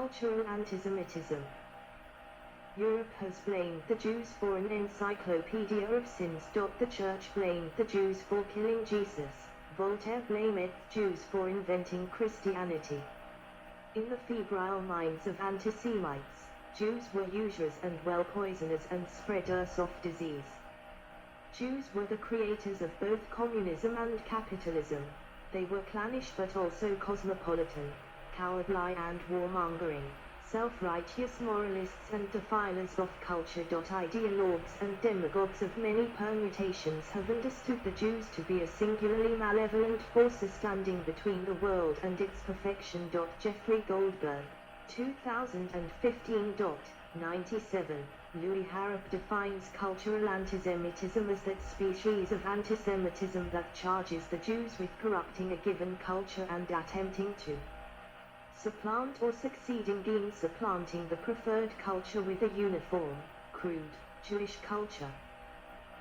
Cultural antisemitism. Europe has blamed the Jews for an encyclopedia of sins. The Church blamed the Jews for killing Jesus. Voltaire blamed Jews for inventing Christianity. In the febrile minds of anti-Semites, Jews were users and well poisoners and spreaders of disease. Jews were the creators of both communism and capitalism. They were clannish but also cosmopolitan, cowardly and warmongering, self-righteous moralists and defilers of culture. Ideologues and demagogues of many permutations have understood the Jews to be a singularly malevolent force standing between the world and its perfection. Jeffrey Goldberg, 2015. 97. Louis Harrop defines cultural antisemitism as that species of antisemitism that charges the Jews with corrupting a given culture and attempting to supplant or succeeding in supplanting the preferred culture with a uniform, crude, Jewish culture.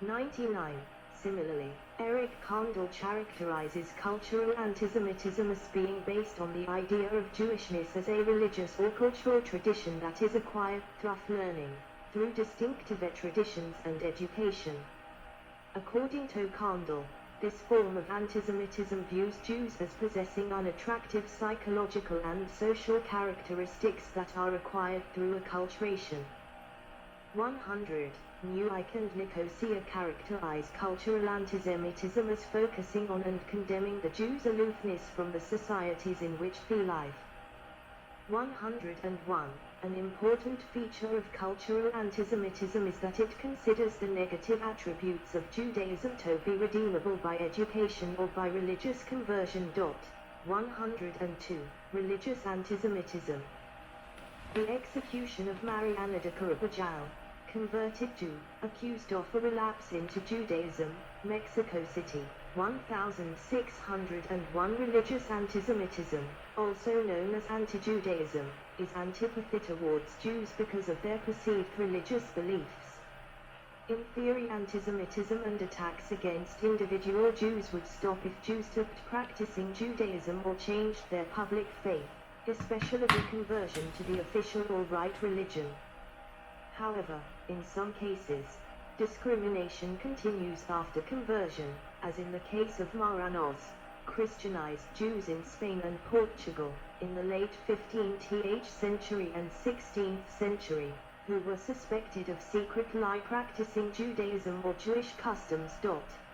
99. Similarly, Eric Kandel characterizes cultural antisemitism as being based on the idea of Jewishness as a religious or cultural tradition that is acquired through learning, through distinctive traditions and education. According to Kandel, this form of antisemitism views Jews as possessing unattractive psychological and social characteristics that are acquired through acculturation. 100. Newmark and Nicosia characterize cultural antisemitism as focusing on and condemning the Jews' aloofness from the societies in which they live. 101. An important feature of cultural antisemitism is that it considers the negative attributes of Judaism to be redeemable by education or by religious conversion. 102. Religious antisemitism. The execution of Mariana de Carabajal, converted Jew, accused of a relapse into Judaism, Mexico City, 1601. Religious antisemitism, also known as anti-Judaism, is antipathy towards Jews because of their perceived religious beliefs. In theory, antisemitism and attacks against individual Jews would stop if Jews stopped practicing Judaism or changed their public faith, especially conversion to the official or right religion. However, in some cases, discrimination continues after conversion, as in the case of Marranos, Christianized Jews in Spain and Portugal, in the late 15th century and 16th century, who were suspected of secretly practicing Judaism or Jewish customs.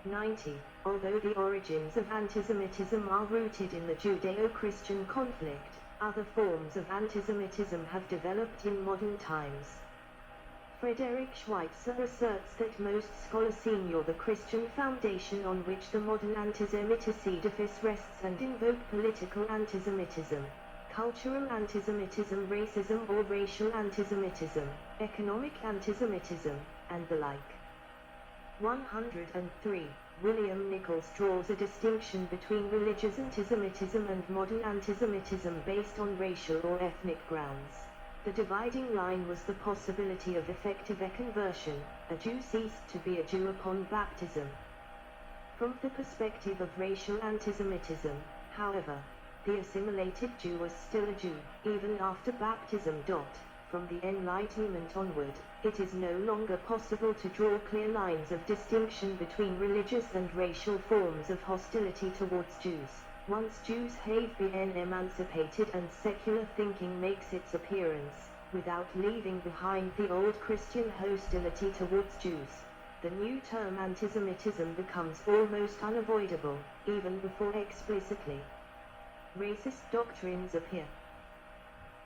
90. Although the origins of antisemitism are rooted in the Judeo-Christian conflict, other forms of antisemitism have developed in modern times. Frederick Schweitzer asserts that most scholars ignore the Christian foundation on which the modern anti-Semitic edifice rests and invoke political antisemitism, cultural antisemitism, racism or racial antisemitism, economic antisemitism, and the like. 103. William Nichols draws a distinction between religious antisemitism and modern antisemitism based on racial or ethnic grounds. The dividing line was the possibility of effective conversion. A Jew ceased to be a Jew upon baptism. From the perspective of racial antisemitism, however, the assimilated Jew was still a Jew, even after baptism. From the Enlightenment onward, it is no longer possible to draw clear lines of distinction between religious and racial forms of hostility towards Jews. Once Jews have been emancipated and secular thinking makes its appearance, without leaving behind the old Christian hostility towards Jews, the new term antisemitism becomes almost unavoidable, even before explicitly racist doctrines appear.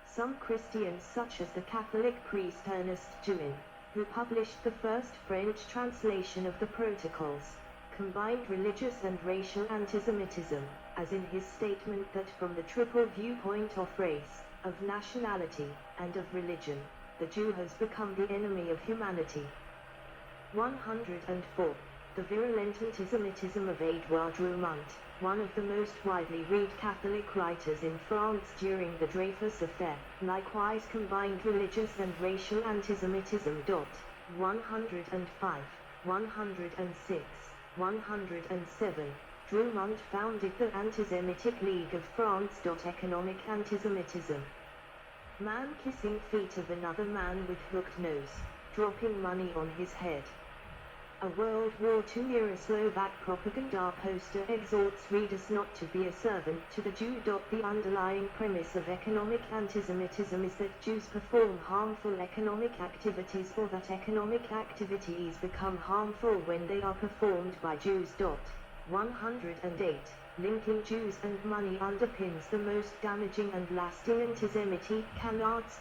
Some Christians, such as the Catholic priest Ernest Juin, who published the first French translation of the Protocols, combined religious and racial antisemitism, as in his statement that from the triple viewpoint of race, of nationality, and of religion, the Jew has become the enemy of humanity. 104. The virulent antisemitism of Edouard Drumont, one of the most widely read Catholic writers in France during the Dreyfus Affair, likewise combined religious and racial antisemitism. 105, 106, 107. Drumont founded the Anti-Semitic League of France. Economic antisemitism. Man kissing feet of another man with hooked nose, dropping money on his head. A World War II era Slovak propaganda poster exhorts readers not to be a servant to the Jew. The underlying premise of economic antisemitism is that Jews perform harmful economic activities or that economic activities become harmful when they are performed by Jews. 108. Linking Jews and money underpins the most damaging and lasting antisemitic canards.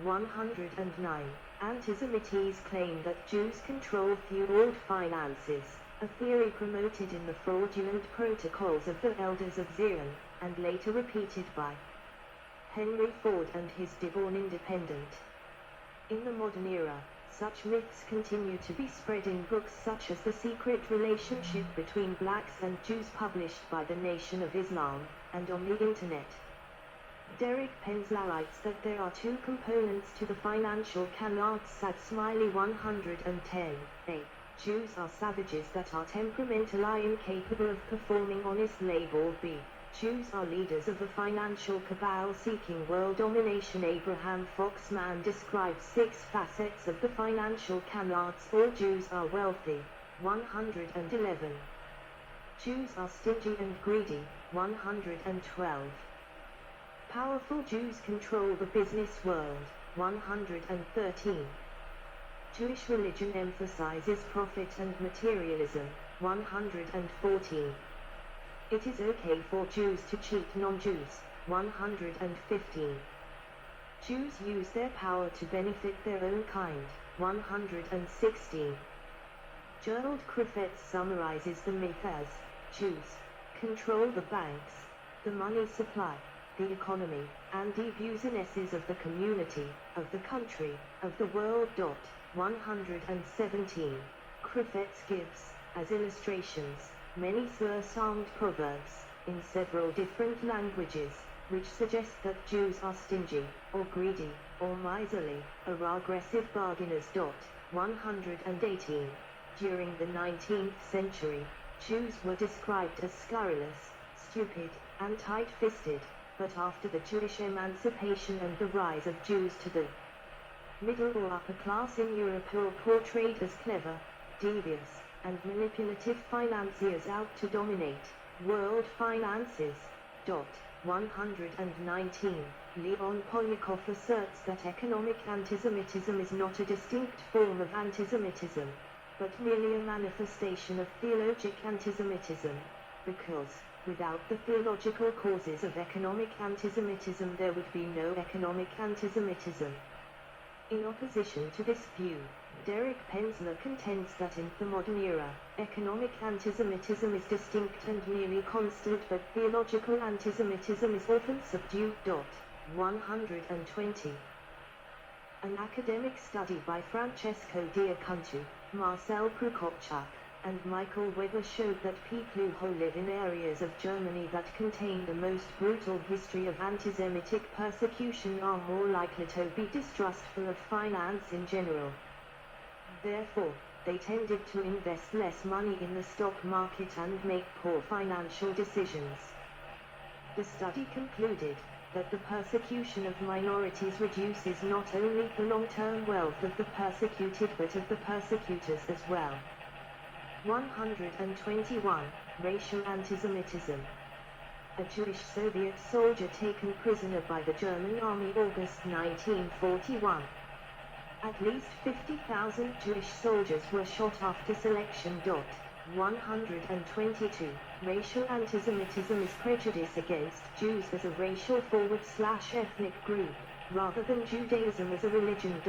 109. Antisemites claim that Jews control world finances, a theory promoted in the fraudulent protocols of the Elders of Zion, and later repeated by Henry Ford and his Dearborn Independent. In the modern era, such myths continue to be spread in books such as The Secret Relationship Between Blacks and Jews published by the Nation of Islam, and on the Internet. Derek Penzler writes that there are two components to the financial canards. Sad Smiley 110. A. Jews are savages that are temperamentally incapable of performing honest labor. B. Jews are leaders of a financial cabal seeking world domination. Abraham Foxman describes 6 facets of the financial canards. All Jews are wealthy. 111. Jews are stingy and greedy. 112. Powerful Jews control the business world. 113. Jewish religion emphasizes profit and materialism. 114. It is okay for Jews to cheat non-Jews. 115. Jews use their power to benefit their own kind. 116. Gerald Crefetz summarizes the myth as Jews control the banks, the money supply, the economy, and the abusinesses of the community, of the country, of the world. 117. Crefetz gives, as illustrations, many sound proverbs, in several different languages, which suggest that Jews are stingy, or greedy, or miserly, or aggressive bargainers. 118. During the 19th century, Jews were described as scurrilous, stupid, and tight-fisted, but after the Jewish emancipation and the rise of Jews to the middle or upper class in Europe were portrayed as clever, devious, and manipulative financiers out to dominate world finances. 119. Leon Poliakov asserts that economic antisemitism is not a distinct form of antisemitism, but merely a manifestation of theologic antisemitism, because, without the theological causes of economic antisemitism there would be no economic antisemitism. In opposition to this view, Derek Penzler contends that in the modern era, economic antisemitism is distinct and nearly constant, but theological antisemitism is often subdued. 120. An academic study by Francesco Diacontu, Marcel Prokopchak, and Michael Weber showed that people who live in areas of Germany that contain the most brutal history of anti-Semitic persecution are more likely to be distrustful of finance in general. Therefore, they tended to invest less money in the stock market and make poor financial decisions. The study concluded that the persecution of minorities reduces not only the long-term wealth of the persecuted but of the persecutors as well. 121. Racial antisemitism. A Jewish Soviet soldier taken prisoner by the German army August 1941. At least 50,000 Jewish soldiers were shot after selection. 122. Racial antisemitism is prejudice against Jews as a racial/ethnic group, rather than Judaism as a religion.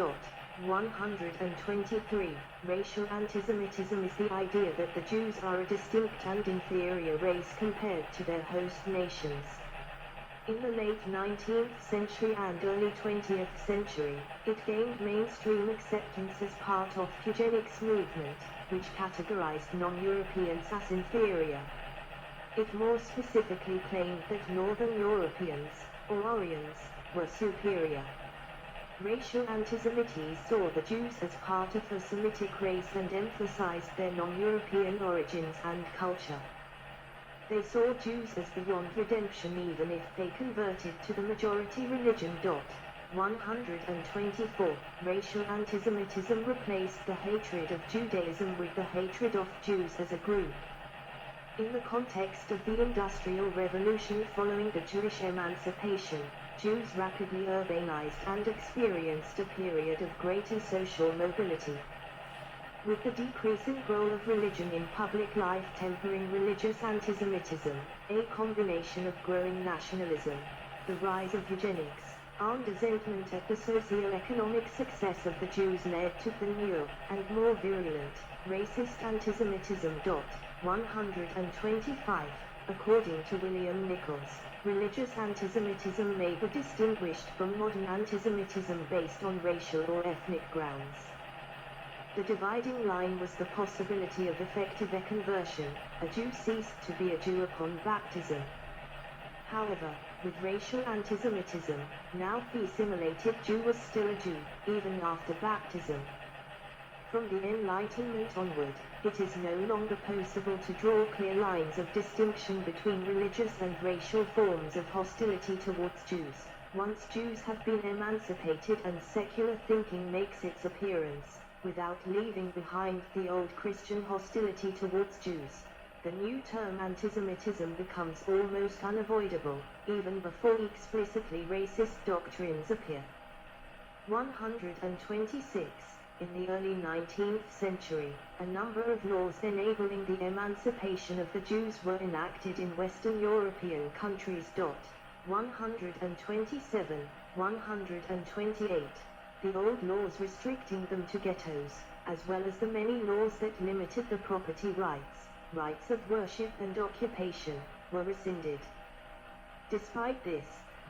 123. Racial antisemitism is the idea that the Jews are a distinct and inferior race compared to their host nations. In the late 19th century and early 20th century, it gained mainstream acceptance as part of eugenics movement, which categorized non-Europeans as inferior. It more specifically claimed that Northern Europeans, or Aryans, were superior. Racial antisemites saw the Jews as part of a Semitic race and emphasized their non-European origins and culture. They saw Jews as beyond redemption even if they converted to the majority religion. 124. Racial antisemitism replaced the hatred of Judaism with the hatred of Jews as a group. In the context of the Industrial Revolution following the Jewish emancipation, Jews rapidly urbanized and experienced a period of greater social mobility. With the decreasing role of religion in public life tempering religious antisemitism, a combination of growing nationalism, the rise of eugenics, and resentment at the socio-economic success of the Jews led to the new, and more virulent, racist antisemitism. 125. According to William Nichols, religious antisemitism may be distinguished from modern antisemitism based on racial or ethnic grounds. The dividing line was the possibility of effective conversion. A Jew ceased to be a Jew upon baptism. However, with racial antisemitism, now the assimilated Jew was still a Jew, even after baptism. From the Enlightenment onward, it is no longer possible to draw clear lines of distinction between religious and racial forms of hostility towards Jews. Once Jews have been emancipated and secular thinking makes its appearance, without leaving behind the old Christian hostility towards Jews, the new term antisemitism becomes almost unavoidable, even before explicitly racist doctrines appear. 126. In the early 19th century, a number of laws enabling the emancipation of the Jews were enacted in Western European countries. 127, 128. The old laws restricting them to ghettos, as well as the many laws that limited the property rights, rights of worship and occupation, were rescinded. Despite this,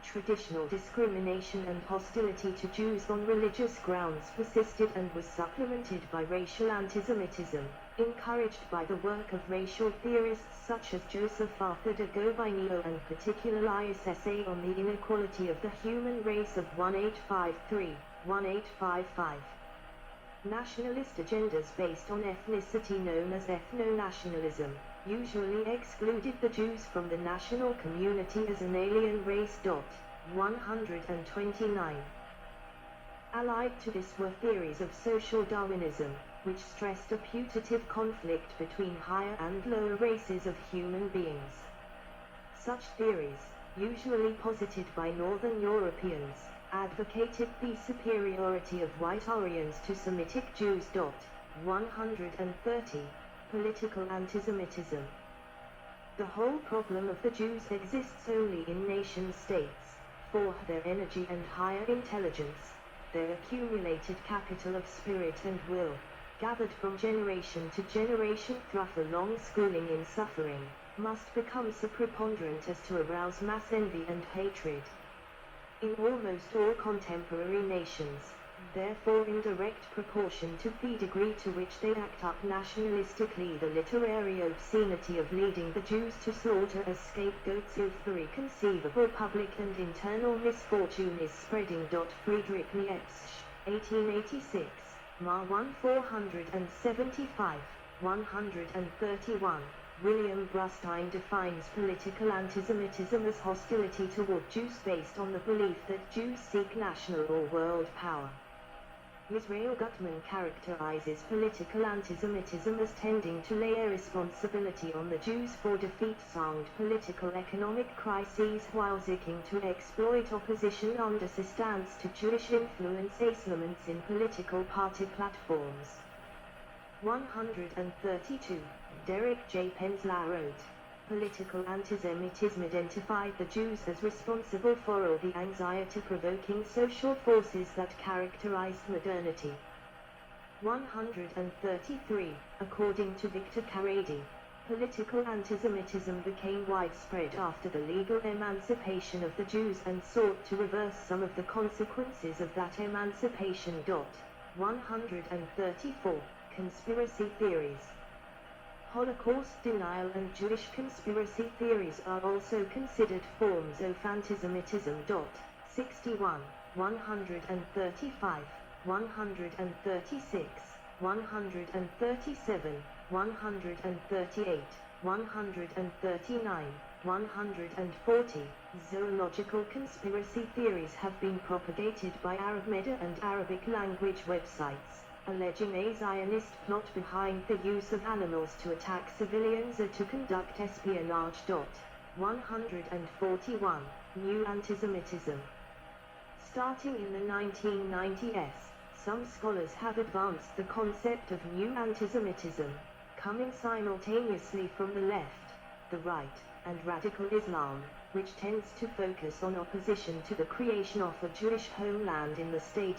traditional discrimination and hostility to Jews on religious grounds persisted and was supplemented by racial antisemitism, encouraged by the work of racial theorists such as Joseph Arthur de Gobineau and particularly his essay on the inequality of the human race of 1853-1855. Nationalist agendas based on ethnicity known as ethno-nationalism usually excluded the Jews from the national community as an alien race. 129. Allied to this were theories of social Darwinism, which stressed a putative conflict between higher and lower races of human beings. Such theories, usually posited by Northern Europeans, advocated the superiority of white Aryans to Semitic Jews. 130. Political antisemitism. The whole problem of the Jews exists only in nation-states, for their energy and higher intelligence, their accumulated capital of spirit and will, gathered from generation to generation through a long schooling in suffering, must become so preponderant as to arouse mass envy and hatred. In almost all contemporary nations, therefore in direct proportion to the degree to which they act up nationalistically, the literary obscenity of leading the Jews to slaughter as scapegoats of the inconceivable public and internal misfortune is spreading. Friedrich Nietzsche, 1886, Ma 1475, 131. William Brustein defines political antisemitism as hostility toward Jews based on the belief that Jews seek national or world power. Israel Gutman characterizes political antisemitism as tending to lay a responsibility on the Jews for defeat and political economic crises while seeking to exploit opposition and resistance to Jewish influence elements in political party platforms. 132. Derek J. Penzler wrote, political antisemitism identified the Jews as responsible for all the anxiety-provoking social forces that characterized modernity. 133. According to Victor Carady, political antisemitism became widespread after the legal emancipation of the Jews and sought to reverse some of the consequences of that emancipation. 134. Conspiracy theories. Holocaust denial and Jewish conspiracy theories are also considered forms of antisemitism. 61, 135, 136, 137, 138, 139, 140. Zoological conspiracy theories have been propagated by Arab media and Arabic language websites, alleging a Zionist plot behind the use of animals to attack civilians or to conduct espionage. 141. New antisemitism. Starting in the 1990s, some scholars have advanced the concept of new antisemitism, coming simultaneously from the left, the right, and radical Islam, which tends to focus on opposition to the creation of a Jewish homeland in the state